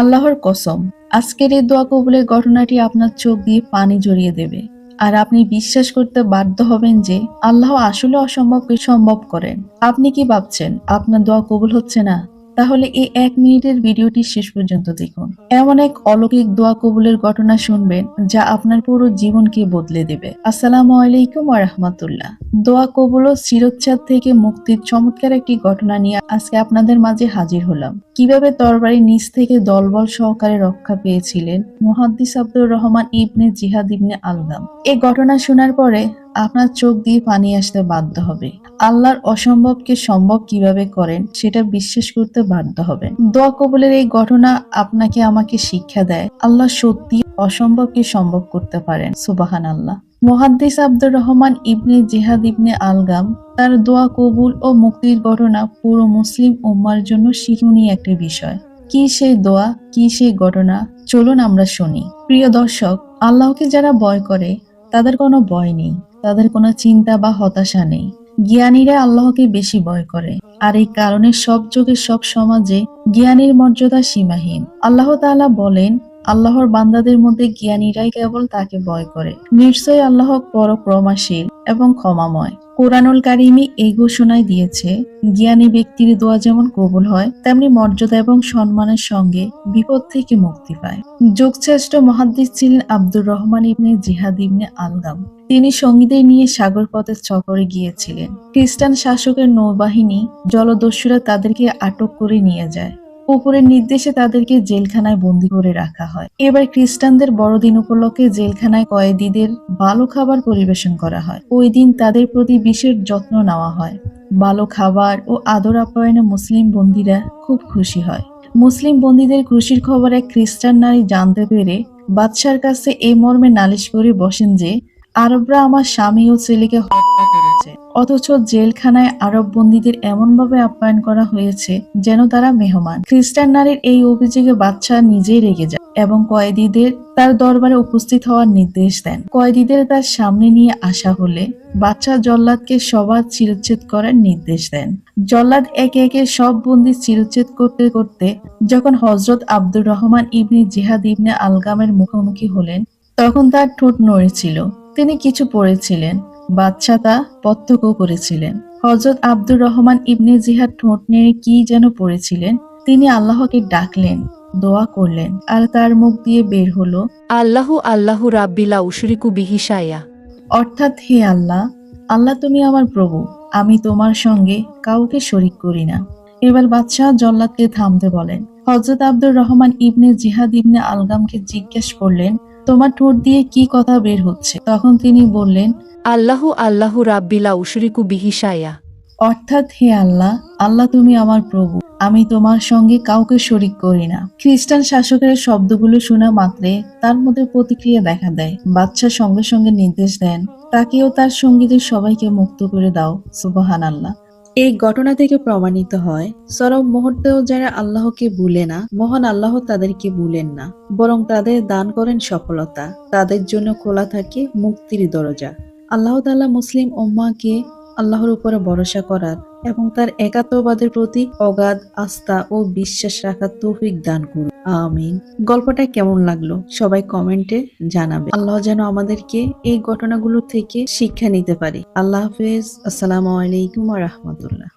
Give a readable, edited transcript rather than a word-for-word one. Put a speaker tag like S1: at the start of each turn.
S1: আল্লাহর কসম, আজকের এই দোয়া কবুলের ঘটনাটি আপনার চোখ দিয়ে পানি জড়িয়ে দেবে, আর আপনি বিশ্বাস করতে বাধ্য হবেন যে আল্লাহ আসলে অসম্ভবকে সম্ভব করেন। আপনি কি ভাবছেন আপনার দোয়া কবুল হচ্ছে না? তাহলে এই 1 মিনিটের ভিডিওটি শেষ পর্যন্ত দেখুন। এমন এক অলৌকিক দোয়া কবুলের ঘটনা শুনবেন যা আপনার পুরো জীবনকে বদলে দেবে। আসসালামু আলাইকুম ওয়া রাহমাতুল্লাহ। দোয়া কবুল ও শিরোচ্ছেদ থেকে মুক্তির চমৎকার একটি ঘটনা নিয়ে আজকে আপনাদের মাঝে হাজির হলাম। কিভাবে তরবারি নিচ থেকে দলবল সহকারে রক্ষা পেয়েছিলেন মুহাদ্দিস আব্দুর রহমান ইবনে জিহাদ ইবনে আলগাম। এই ঘটনা শোনার পরে আপনার চোখ দিয়ে পানি আসতে বাধ্য হবে। আল্লাহর অসম্ভবকে সম্ভব কিভাবে করেন সেটা বিশ্বাস করতে বাধ্য হবেন। দোয়া কবুলের এই ঘটনা আপনাকে আমাকে শিক্ষা দেয় আল্লাহ সত্যি অসম্ভবকে সম্ভব করতে পারেন। সুবহানাল্লাহ। মুহাদ্দিস আব্দুর রহমান ইবনে জিহাদ ইবনে আলগাম তার দোয়া কবুল ও মুক্তির ঘটনা পুরো মুসলিম উম্মার জন্য শিক্ষণীয় একটি বিষয়। কি সেই দোয়া, কি সেই ঘটনা, চলুন আমরা শুনি। প্রিয় দর্শক, আল্লাহকে যারা ভয় করে তাদের কোনো ভয় নেই, তাদের কোনো চিন্তা বা হতাশা নেই। জ্ঞানীরা আল্লাহকে বেশি ভয় করে, আর এই কারণে সব যুগে সব সমাজে জ্ঞানীর মর্যাদা সীমাহীন। আল্লাহ তাআলা বলেন, আল্লাহর বান্দাদের মধ্যে জ্ঞানীরাই কেবল তাকে ভয় করে। নিশ্চয়ই আল্লাহ পরাক্রমশীল এবং ক্ষমাময়। কোরআনুল কারিমে এই ঘোষণাই দিয়েছে, জ্ঞানী ব্যক্তির দোয়া যেমন কবুল হয়, তেমনি মর্যাদা এবং সম্মানের সঙ্গে বিপদ থেকে মুক্তি পায়। যুগশ্রেষ্ঠ মুহাদ্দিস ছিলেন আব্দুর রহমান ইবনে জিহাদ ইবনে আলগাম। তিনি সঙ্গীদের নিয়ে সাগর পথে সফরে গিয়েছিলেন। খ্রিস্টান শাসকের নৌবাহিনী জলদস্যুরা তাদেরকে আটক করে নিয়ে যায়। উপরের নির্দেশে তাদেরকে জেলখানায় বন্দী করে রাখা হয়। এবার খ্রিস্টানদের বড়দিন উপলক্ষে জেলখানায় কয়েদিদের ভালো খাবার পরিবেশন করা হয়। ওই দিন তাদের প্রতি বিশেষ যত্ন নেওয়া হয়। ভালো খাবার ও আদর আপ্যায়নে মুসলিম বন্দীরা খুব খুশি হয়। মুসলিম বন্দীদের খুশির খবর এক খ্রিস্টান নারী জানতে পেরে বাদশার কাছে এই মর্মে নালিশ করে বসেন যে আরবরা আমার স্বামী ও ছেলেকে হত্যা করেছে, অথচ জেলখানায় আরব বন্দীদের এমনভাবে আপ্যায়ন করা হয়েছে যেন তারা মেহমান। খ্রিস্টান নারীর এই অভিযোগে বাদশাহ নিজেই রেগে যায় এবং কয়েদিদের তার দরবারে উপস্থিত হওয়ার নির্দেশ দেন। কয়েদিদের তার সামনে নিয়ে আসা হলে বাদশাহ জল্লাদকে সবার শিরচ্ছেদ করার নির্দেশ দেন। জল্লাদ একে একে সব বন্দী শিরচ্ছেদ করতে করতে যখন হযরত আব্দুর রহমান ইবনে জিহাদ ইবনে আলগামের মুখোমুখি হলেন, তখন তার ঠোঁট নড়েছিল। তিনি কিছু পড়েছিলেন, বাদশাহ তা প্রত্যক্ষ করেছিলেন। হযরত আব্দুর রহমান ইবনে জিহাদ ঠোঁট নেড়ে কি যেন পড়েছিলেন। তিনি আল্লাহকে ডাকলেন, দোয়া করলেন, আর তার মুখ দিয়ে বের হলো,
S2: আল্লাহু আল্লাহু রাব্বি লা উশরিকু বিহি শাইয়া।
S1: অর্থাৎ, হে আল্লাহ, আল্লাহ তুমি আমার প্রভু, আমি তোমার সঙ্গে কাউকে শরিক করি না। এবার বাদশাহ জল্লাদকে থামতে বলেন। হযরত আব্দুর রহমান ইবনে জিহাদ ইবনে আলগামকে জিজ্ঞেস করলেন, তোমার ঠোঁট দিয়ে কি কথা বের হচ্ছে? তখন তিনি বললেন,
S2: আল্লাহু আল্লাহু রাব্বি লা উশরিকু বিহি শাইয়া।
S1: অর্থাৎ, হে আল্লাহ, আল্লাহ তুমি আমার প্রভু, আমি তোমার সঙ্গে কাউকে শরিক করি না। খ্রিস্টান শাসকের শব্দগুলো শোনা মাত্রে তার মধ্যে প্রতিক্রিয়া দেখা দেয়। বাদশাহ সঙ্গে সঙ্গে নির্দেশ দেন, তাকেও তার সঙ্গীদের সবাইকে মুক্ত করে দাও। সুবহানাল্লাহ। এই ঘটনা থেকে প্রমাণিত হয়, চরম মুহূর্তেও যারা আল্লাহকে ভুলে না, মহান আল্লাহ তাদেরকে ভুলেন না, বরং তাদের দান করেন সফলতা। তাদের জন্য খোলা থাকে মুক্তির দরজা। আল্লাহ তাআলা মুসলিম উম্মাহকে আল্লাহর উপরে ভরসা করার এবং তার একাত্মবাদের প্রতি অগাধ আস্থা ও বিশ্বাস রাখার তৌফিক দান করুন। আমিন। গল্পটা কেমন লাগলো সবাই কমেন্টে জানাবে। আল্লাহ যেন আমাদেরকে এই ঘটনাগুলো থেকে শিক্ষা নিতে পারি। আল্লাহ হাফেজ। আসসালামু আলাইকুম ওয়া রাহমাতুল্লাহ।